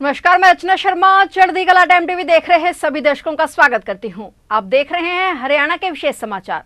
नमस्कार, मैं रचना शर्मा चढ़ती कला टाइम टीवी देख रहे हैं सभी दर्शकों का स्वागत करती हूं। आप देख रहे हैं हरियाणा के विशेष समाचार।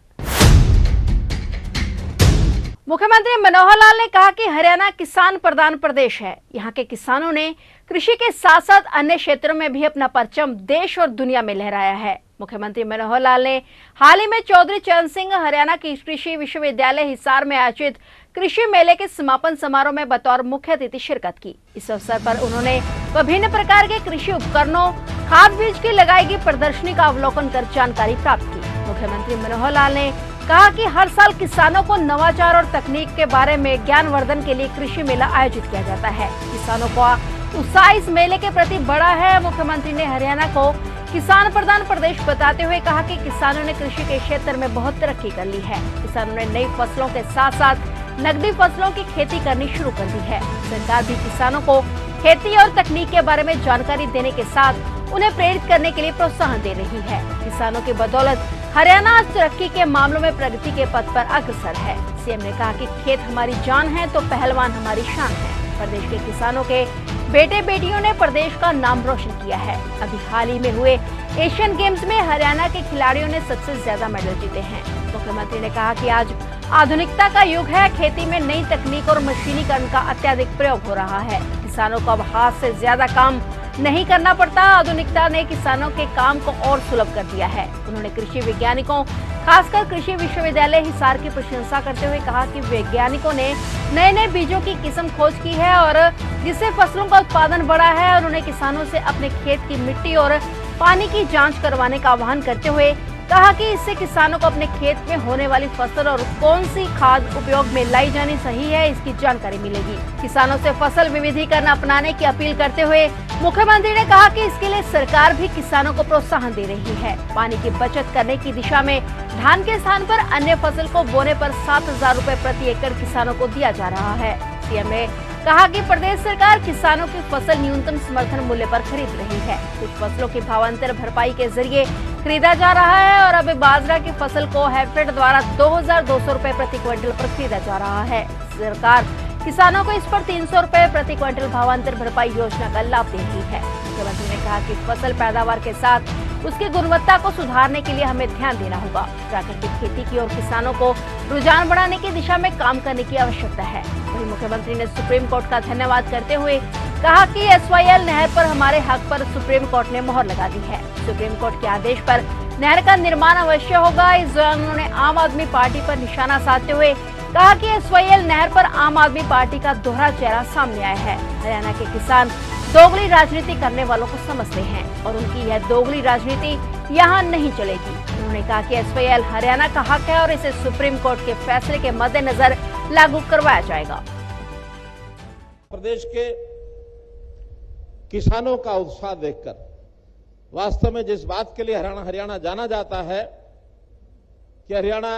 मुख्यमंत्री मनोहर लाल ने कहा कि हरियाणा किसान प्रधान प्रदेश है। यहां के किसानों ने कृषि के साथ साथ अन्य क्षेत्रों में भी अपना परचम देश और दुनिया में लहराया है। मुख्यमंत्री मनोहर लाल ने हाल ही में चौधरी चरण सिंह हरियाणा की कृषि विश्वविद्यालय हिसार में आयोजित कृषि मेले के समापन समारोह में बतौर मुख्य अतिथि शिरकत की। इस अवसर पर उन्होंने विभिन्न प्रकार के कृषि उपकरणों, खाद बीज की लगाई गई प्रदर्शनी का अवलोकन कर जानकारी प्राप्त की। मुख्यमंत्री मनोहर लाल ने कहा कि हर साल किसानों को नवाचार और तकनीक के बारे में ज्ञानवर्धन के लिए कृषि मेला आयोजित किया जाता है। किसानों का उत्साह इस मेले के प्रति बड़ा है। मुख्यमंत्री ने हरियाणा को किसान प्रधान प्रदेश बताते हुए कहा कि किसानों ने कृषि के क्षेत्र में बहुत तरक्की कर ली है। किसानों ने नई फसलों के साथ साथ नकदी फसलों की खेती करनी शुरू कर दी है। सरकार भी किसानों को खेती और तकनीक के बारे में जानकारी देने के साथ उन्हें प्रेरित करने के लिए प्रोत्साहन दे रही है। किसानों की बदौलत हरियाणा आज तरक्की के मामलों में प्रगति के पथ पर अग्रसर है। सीएम ने कहा कि खेत हमारी जान है तो पहलवान हमारी शान है। प्रदेश के किसानों के बेटे बेटियों ने प्रदेश का नाम रोशन किया है। अभी हाल ही में हुए एशियन गेम्स में हरियाणा के खिलाड़ियों ने सबसे ज्यादा मेडल जीते हैं। मुख्यमंत्री ने कहा कि आज आधुनिकता का युग है। खेती में नई तकनीक और मशीनीकरण का अत्यधिक प्रयोग हो रहा है। किसानों को अब हाथ से ज्यादा काम नहीं करना पड़ता। आधुनिकता ने किसानों के काम को और सुलभ कर दिया है। उन्होंने कृषि वैज्ञानिकों, खासकर कृषि विश्वविद्यालय हिसार की प्रशंसा करते हुए कहा कि वैज्ञानिकों ने नए नए बीजों की किस्म खोज की है और जिससे फसलों का उत्पादन बढ़ा है। उन्होंने किसानों से अपने खेत की मिट्टी और पानी की जांच करवाने का आह्वान करते हुए कहा कि इससे किसानों को अपने खेत में होने वाली फसल और कौन सी खाद उपयोग में लाई जानी सही है, इसकी जानकारी मिलेगी। किसानों से फसल विविधीकरण अपनाने की अपील करते हुए मुख्यमंत्री ने कहा कि इसके लिए सरकार भी किसानों को प्रोत्साहन दे रही है। पानी की बचत करने की दिशा में धान के स्थान पर अन्य फसल को बोने पर 7,000 रुपए प्रति एकड़ किसानों को दिया जा रहा है। सीएम ने कहा कि प्रदेश सरकार किसानों की फसल न्यूनतम समर्थन मूल्य पर खरीद रही है। कुछ फसलों की भावांतर भरपाई के जरिए खरीदा जा रहा है और अब बाजरा की फसल को हैफेड द्वारा 2,200 रुपए प्रति क्विंटल पर खरीदा जा रहा है। सरकार किसानों को इस पर 300 रुपए प्रति क्विंटल भावांतर भरपाई योजना का लाभ दे रही है। मुख्यमंत्री ने कहा कि फसल पैदावार के साथ उसकी गुणवत्ता को सुधारने के लिए हमें ध्यान देना होगा। प्राकृतिक खेती की और किसानों को रुझान बढ़ाने की दिशा में काम करने की आवश्यकता है। वहीं मुख्यमंत्री ने सुप्रीम कोर्ट का धन्यवाद करते हुए कहा कि SYL नहर पर हमारे हक पर सुप्रीम कोर्ट ने मोहर लगा दी है। सुप्रीम कोर्ट के आदेश पर नहर का निर्माण अवश्य होगा। इस दौरान उन्होंने आम आदमी पार्टी पर निशाना साधते हुए कहा कि SYL नहर पर आम आदमी पार्टी का दोहरा चेहरा सामने आया है। हरियाणा के किसान दोगली राजनीति करने वालों को समझते हैं और उनकी यह दोगली राजनीति यहाँ नहीं चलेगी। उन्होंने कहा कि SYL हरियाणा का हक है और इसे सुप्रीम कोर्ट के फैसले के मद्देनजर लागू करवाया जाएगा। प्रदेश के किसानों का उत्साह देखकर वास्तव में जिस बात के लिए हरियाणा जाना जाता है कि हरियाणा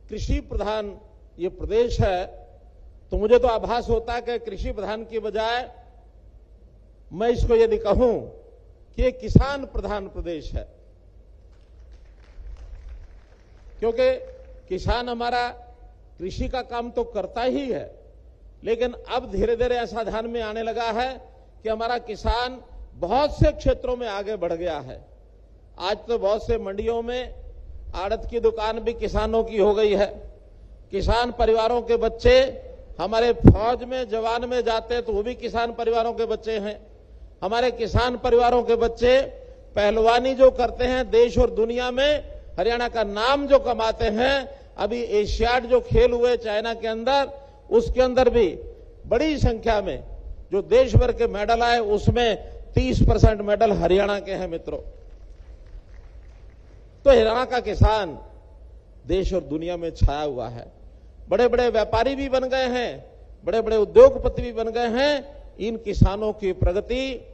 कृषि प्रधान ये प्रदेश है, तो मुझे तो आभास होता है कि कृषि प्रधान की बजाय मैं इसको यदि कहूं कि ये किसान प्रधान प्रदेश है, क्योंकि किसान हमारा कृषि का काम तो करता ही है, लेकिन अब धीरे धीरे ऐसा ध्यान में आने लगा है कि हमारा किसान बहुत से क्षेत्रों में आगे बढ़ गया है। आज तो बहुत से मंडियों में आड़त की दुकान भी किसानों की हो गई है। किसान परिवारों के बच्चे हमारे फौज में जवान में जाते हैं तो वो भी किसान परिवारों के बच्चे हैं। हमारे किसान परिवारों के बच्चे पहलवानी जो करते हैं देश और दुनिया में हरियाणा का नाम जो कमाते हैं। अभी एशियाड जो खेल हुए चाइना के अंदर, उसके अंदर भी बड़ी संख्या में जो देश भर के मेडल आए उसमें 30% मेडल हरियाणा के हैं मित्रों। तो हरियाणा का किसान देश और दुनिया में छाया हुआ है। बड़े बड़े व्यापारी भी बन गए हैं, बड़े बड़े उद्योगपति भी बन गए हैं। इन किसानों की प्रगति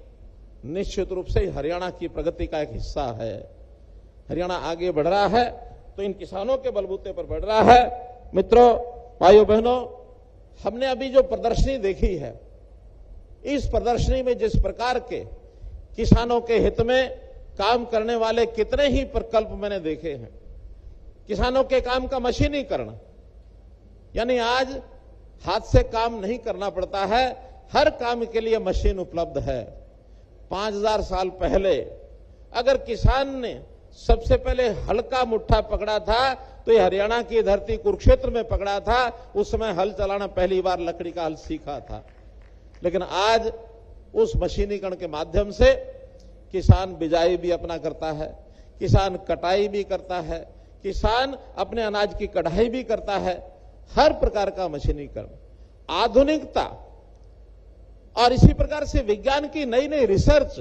निश्चित रूप से हरियाणा की प्रगति का एक हिस्सा है। हरियाणा आगे बढ़ रहा है तो इन किसानों के बलबूते पर बढ़ रहा है। मित्रों, भाइयों बहनों, हमने अभी जो प्रदर्शनी देखी है, इस प्रदर्शनी में जिस प्रकार के किसानों के हित में काम करने वाले कितने ही प्रकल्प मैंने देखे हैं। किसानों के काम का मशीनीकरण, यानी आज हाथ से काम नहीं करना पड़ता है, हर काम के लिए मशीन उपलब्ध है। 5000 साल पहले अगर किसान ने सबसे पहले हल्का मुट्ठा पकड़ा था तो ये हरियाणा की धरती कुरुक्षेत्र में पकड़ा था। उस समय हल चलाना पहली बार लकड़ी का हल सीखा था। लेकिन आज उस मशीनीकरण के माध्यम से किसान बिजाई भी अपना करता है, किसान कटाई भी करता है, किसान अपने अनाज की कढ़ाई भी करता है। हर प्रकार का मशीनीकरण, आधुनिकता और इसी प्रकार से विज्ञान की नई नई रिसर्च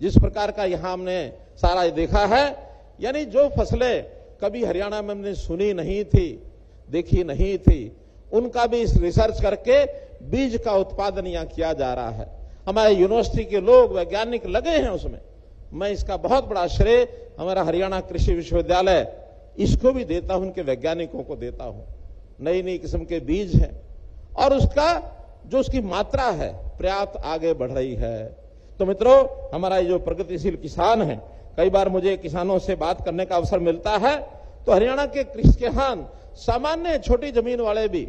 जिस प्रकार का यहां हमने सारा देखा है, यानी जो फसलें कभी हरियाणा में हमने सुनी नहीं थी, देखी नहीं थी, उनका भी इस रिसर्च करके बीज का उत्पादन यहां किया जा रहा है। हमारे यूनिवर्सिटी के लोग वैज्ञानिक लगे हैं उसमें। मैं इसका बहुत बड़ा श्रेय हमारा हरियाणा कृषि विश्वविद्यालय इसको भी देता हूं, उनके वैज्ञानिकों को देता हूं। नई नई किस्म के बीज हैं और उसका जो उसकी मात्रा है पर्याप्त आगे बढ़ रही है। तो मित्रों, हमारा ये जो प्रगतिशील किसान है, कई बार मुझे किसानों से बात करने का अवसर मिलता है तो हरियाणा के किसान सामान्य छोटी जमीन वाले भी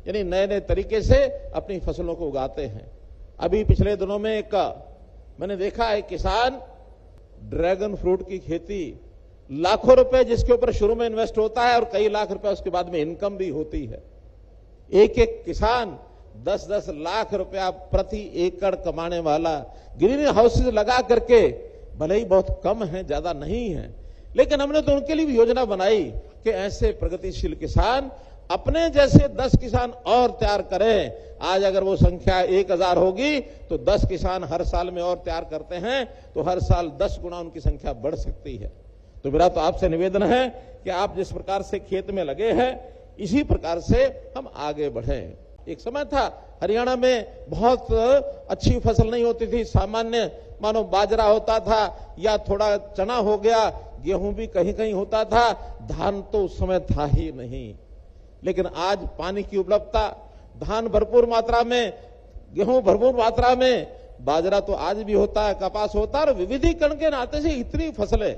यानी नए नए तरीके से अपनी फसलों को उगाते हैं। अभी पिछले दिनों में एक मैंने देखा है किसान ड्रैगन फ्रूट की खेती, लाखों रुपए जिसके ऊपर शुरू में इन्वेस्ट होता है और कई लाख रुपए उसके बाद में इनकम भी होती है। एक एक किसान 10-10 लाख रुपया प्रति एकड़ कमाने वाला ग्रीन हाउसेज लगा करके, भले ही बहुत कम है, ज्यादा नहीं है, लेकिन हमने तो उनके लिए भी योजना बनाई कि ऐसे प्रगतिशील किसान अपने जैसे 10 किसान और तैयार करें। आज अगर वो संख्या 1000 होगी तो 10 किसान हर साल में और तैयार करते हैं तो हर साल 10 गुना उनकी संख्या बढ़ सकती है। तो मेरा तो आपसे निवेदन है कि आप जिस प्रकार से खेत में लगे हैं इसी प्रकार से हम आगे बढ़ें। एक समय था हरियाणा में बहुत अच्छी फसल नहीं होती थी, सामान्य मानो बाजरा होता था या थोड़ा चना हो गया, गेहूं भी कहीं कहीं होता था, धान तो उस समय था ही नहीं। लेकिन आज पानी की उपलब्धता, धान भरपूर मात्रा में, गेहूं भरपूर मात्रा में, बाजरा तो आज भी होता है, कपास होता है, और विविधीकरण के नाते से इतनी फसलें,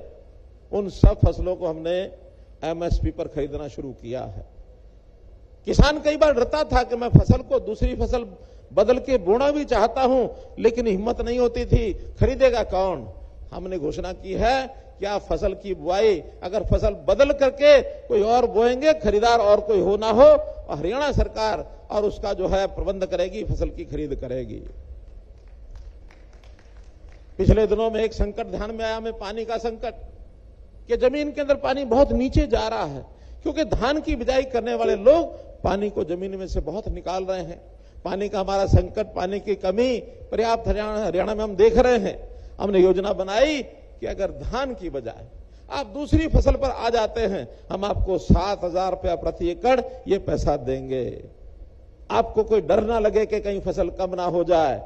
उन सब फसलों को हमने एमएसपी पर खरीदना शुरू किया है। किसान कई बार डरता था कि मैं फसल को दूसरी फसल बदल के बोना भी चाहता हूं, लेकिन हिम्मत नहीं होती थी, खरीदेगा कौन। हमने घोषणा की है कि आप फसल की बुआई अगर फसल बदल करके कोई और बोएंगे, खरीदार और कोई हो ना हो, और हरियाणा सरकार और उसका जो है प्रबंध करेगी, फसल की खरीद करेगी। पिछले दिनों में एक संकट ध्यान में आया, हमें पानी का संकट, कि जमीन के अंदर पानी बहुत नीचे जा रहा है क्योंकि धान की बिजाई करने वाले लोग पानी को जमीन में से बहुत निकाल रहे हैं। पानी का हमारा संकट, पानी की कमी पर्याप्त हरियाणा में हम देख रहे हैं। हमने योजना बनाई कि अगर धान की बजाय आप दूसरी फसल पर आ जाते हैं, हम आपको 7000 रुपया प्रति एकड़ ये पैसा देंगे। आपको कोई डर ना लगे कि कहीं फसल कम ना हो जाए।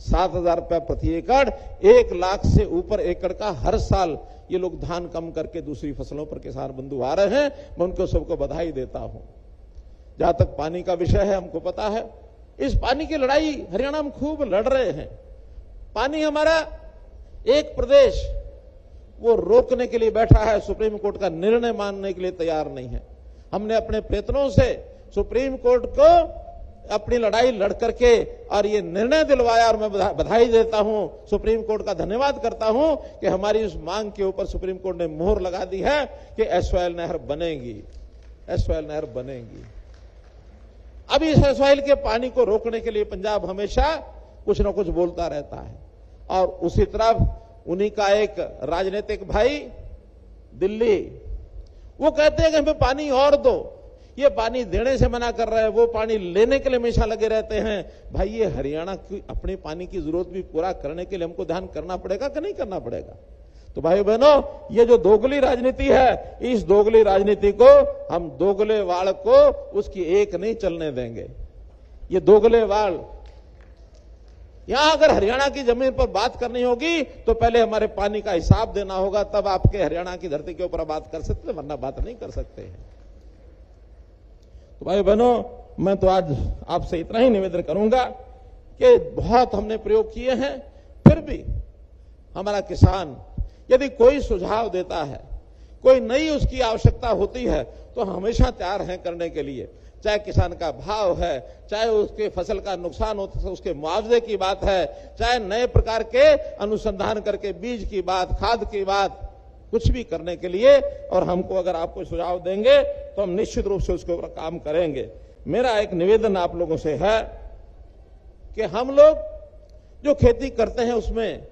7000 रुपया प्रति एकड़, 1 लाख से ऊपर एकड़ का हर साल ये लोग धान कम करके दूसरी फसलों पर किसान बंधु आ रहे हैं। मैं उनको सबको बधाई देता हूं। जहां तक पानी का विषय है, हमको पता है इस पानी की लड़ाई हरियाणा में खूब लड़ रहे हैं। पानी हमारा एक प्रदेश वो रोकने के लिए बैठा है, सुप्रीम कोर्ट का निर्णय मानने के लिए तैयार नहीं है। हमने अपने प्रयत्नों से सुप्रीम कोर्ट को अपनी लड़ाई लड़ करके और ये निर्णय दिलवाया, और मैं बधाई देता हूं, सुप्रीम कोर्ट का धन्यवाद करता हूं कि हमारी उस मांग के ऊपर सुप्रीम कोर्ट ने मोहर लगा दी है कि एसवाइएल नहर बनेगी, एसवाइएल नहर बनेगी। अब इस एसवाइएल के पानी को रोकने के लिए पंजाब हमेशा कुछ न कुछ बोलता रहता है, और उसी तरफ उन्हीं का एक राजनीतिक भाई दिल्ली, वो कहते हैं कि हमें पानी और दो। ये पानी देने से मना कर रहे हैं, वो पानी लेने के लिए हमेशा लगे रहते हैं। भाई, ये हरियाणा की अपने पानी की जरूरत भी पूरा करने के लिए हमको ध्यान करना पड़ेगा कि नहीं करना पड़ेगा। तो भाई बहनों, ये जो दोगली राजनीति है, इस दोगली राजनीति को हम दोगले वाल को उसकी एक नहीं चलने देंगे। ये दोगले वाल, यहां अगर हरियाणा की जमीन पर बात करनी होगी तो पहले हमारे पानी का हिसाब देना होगा, तब आपके हरियाणा की धरती के ऊपर बात कर सकते, वरना बात नहीं कर सकते हैं। तो भाई बहनों, मैं तो आज आपसे इतना ही निवेदन करूंगा कि बहुत हमने प्रयोग किए हैं, फिर भी हमारा किसान यदि कोई सुझाव देता है, कोई नई उसकी आवश्यकता होती है, तो हमेशा तैयार हैं करने के लिए। चाहे किसान का भाव है, चाहे उसके फसल का नुकसान हो तो उसके मुआवजे की बात है, चाहे नए प्रकार के अनुसंधान करके बीज की बात, खाद की बात, कुछ भी करने के लिए और हमको अगर आप कोई सुझाव देंगे तो हम निश्चित रूप से उसके ऊपर काम करेंगे। मेरा एक निवेदन आप लोगों से है कि हम लोग जो खेती करते हैं उसमें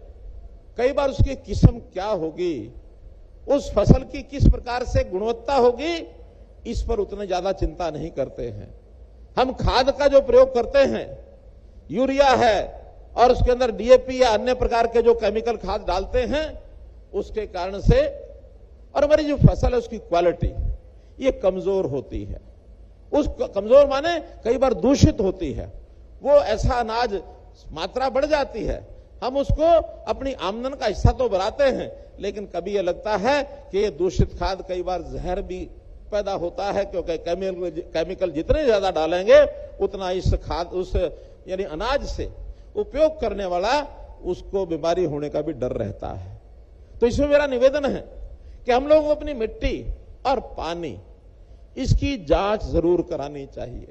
कई बार उसकी किस्म क्या होगी, उस फसल की किस प्रकार से गुणवत्ता होगी, इस पर उतने ज्यादा चिंता नहीं करते हैं। हम खाद का जो प्रयोग करते हैं, यूरिया है और उसके अंदर डीएपी या अन्य प्रकार के जो केमिकल खाद डालते हैं, उसके कारण से और हमारी जो फसल है उसकी क्वालिटी ये कमजोर होती है। उस कमजोर माने कई बार दूषित होती है। वो ऐसा अनाज मात्रा बढ़ जाती है, हम उसको अपनी आमदन का हिस्सा तो बनाते हैं, लेकिन कभी ये लगता है कि ये दूषित खाद कई बार जहर भी पैदा होता है, क्योंकि केमिकल जितने ज्यादा डालेंगे उतना इस खाद उस यानी अनाज से उपयोग करने वाला उसको बीमारी होने का भी डर रहता है। तो इसमें मेरा निवेदन है कि हम लोगों को अपनी मिट्टी और पानी इसकी जांच जरूर करानी चाहिए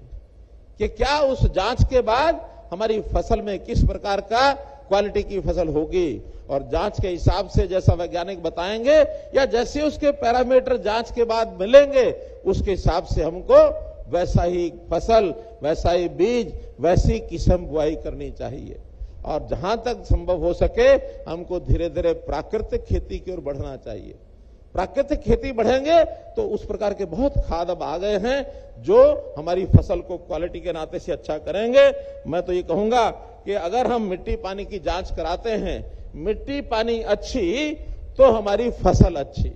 कि क्या उस जांच के बाद हमारी फसल में किस प्रकार का क्वालिटी की फसल होगी, और जांच के हिसाब से जैसा वैज्ञानिक बताएंगे या जैसे उसके पैरामीटर जांच के बाद मिलेंगे उसके हिसाब से हमको वैसा ही फसल, वैसा ही बीज, वैसी किस्म बुआई करनी चाहिए। और जहां तक संभव हो सके हमको धीरे धीरे प्राकृतिक खेती की ओर बढ़ना चाहिए। प्राकृतिक खेती बढ़ेंगे तो उस प्रकार के बहुत खाद अब आ गए हैं जो हमारी फसल को क्वालिटी के नाते से अच्छा करेंगे। मैं तो ये कहूंगा कि अगर हम मिट्टी पानी की जांच कराते हैं, मिट्टी पानी अच्छी तो हमारी फसल अच्छी,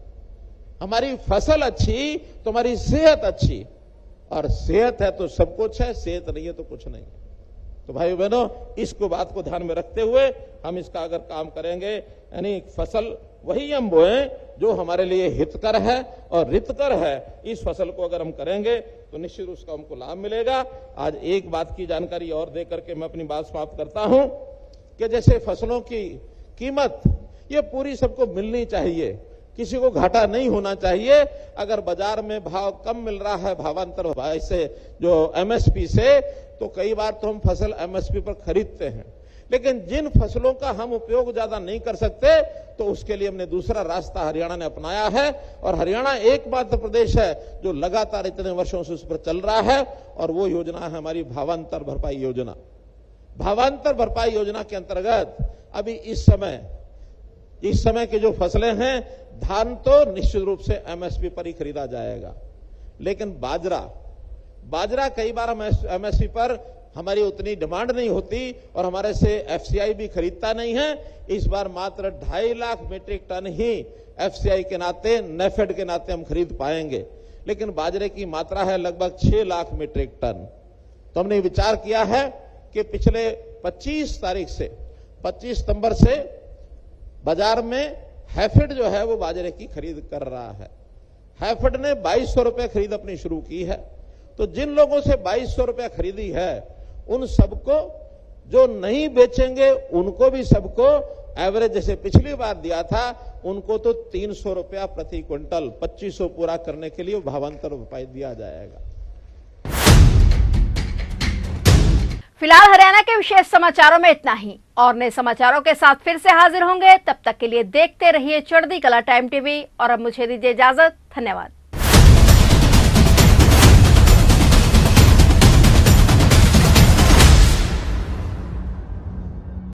हमारी फसल अच्छी तो हमारी सेहत अच्छी, और सेहत है तो सब कुछ है, सेहत नहीं है तो कुछ नहीं है। तो भाई बहनों, इसको बात को ध्यान में रखते हुए हम इसका अगर काम करेंगे, यानी फसल वही हम बोएं जो हमारे लिए हितकर है और रितकर है, इस फसल को अगर हम करेंगे तो निश्चित उसका हमको लाभ मिलेगा। आज एक बात की जानकारी और दे करके मैं अपनी बात समाप्त करता हूं कि जैसे फसलों की कीमत ये पूरी सबको मिलनी चाहिए, किसी को घाटा नहीं होना चाहिए। अगर बाजार में भाव कम मिल रहा है भावांतर भाव से जो एमएसपी से, तो कई बार तो हम फसल एमएसपी पर खरीदते हैं, लेकिन जिन फसलों का हम उपयोग ज्यादा नहीं कर सकते तो उसके लिए हमने दूसरा रास्ता हरियाणा ने अपनाया है, और हरियाणा एकमात्र प्रदेश है जो लगातार इतने वर्षों से उस पर चल रहा है, और वो योजना है हमारी भावांतर भरपाई योजना। भावांतर भरपाई योजना के अंतर्गत अभी इस समय की जो फसलें हैं, धान तो निश्चित रूप से एमएसपी पर ही खरीदा जाएगा, लेकिन बाजरा कई बार एमएसपी पर हमारी उतनी डिमांड नहीं होती और हमारे से एफसीआई भी खरीदता नहीं है। इस बार मात्र 2.5 लाख मीट्रिक टन ही एफसीआई के नाते, नेफेड के नाते हम खरीद पाएंगे, लेकिन बाजरे की मात्रा है लगभग 6 लाख मीट्रिक टन। तो हमने विचार किया है कि पिछले 25 सितंबर से बाजार में हैफेड जो है वो बाजरे की खरीद कर रहा है। हैफेड ने 2200 रुपए खरीद अपनी शुरू की है। तो जिन लोगों से 2200 रुपया खरीदी है, उन सबको जो नहीं बेचेंगे उनको भी सबको एवरेज जैसे पिछली बार दिया था, उनको तो 300 रुपया प्रति क्विंटल 2500 पूरा करने के लिए भावांतर उपाय दिया जाएगा। फिलहाल हरियाणा के विशेष समाचारों में इतना ही, और नए समाचारों के साथ फिर से हाजिर होंगे। तब तक के लिए देखते रहिए चढ़ती कला टाइम टीवी, और अब मुझे दीजिए इजाजत। धन्यवाद।